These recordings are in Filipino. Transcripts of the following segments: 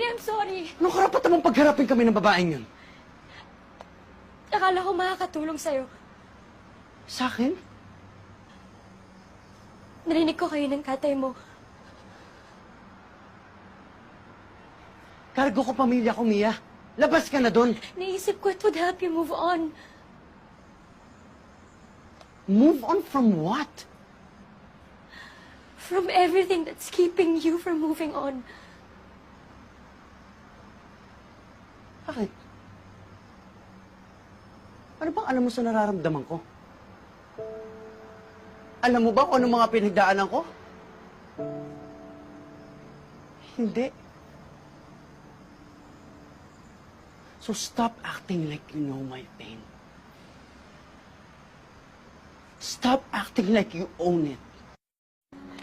Ellie, I'm sorry. Anong karapatan mong pagharapin kami ng babaeng yun? Akala ko makakatulong sa'yo. Sa akin? Narinig ko kayo ng tatay mo. Kargo ko pamilya ko, Mia. Labas ka na doon. Naisip ko it would help you move on. Move on from what? From everything that's keeping you from moving on. Bakit? Ano bang alam mo sa nararamdaman ko? Alam mo ba kung anong mga pinagdaanan ko? Hindi. So stop acting like you know my pain. Stop acting like you own it.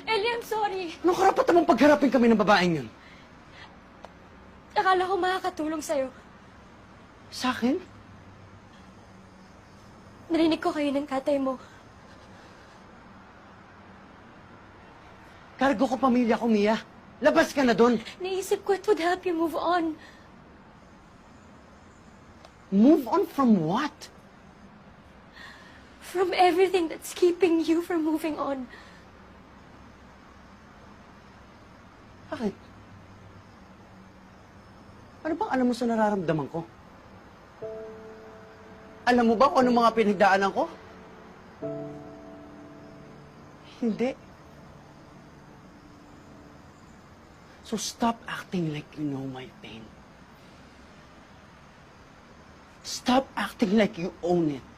Ellie, I'm sorry. Anong karapatan mong pagharapin kami ng babaeng yun? Akala ko makakatulong sa'yo. Sa akin? Narinig ko kayo ng tatay mo. Kargo ko pamilya ko, Mia. Labas ka na doon. Naisip ko it would help you move on. Move on from what? From everything that's keeping you from moving on. Bakit? Ano bang alam mo sa nararamdaman ko? Alam mo ba kung anong mga pinagdaanan ko? Hindi. So stop acting like you know my pain. Stop acting like you own it.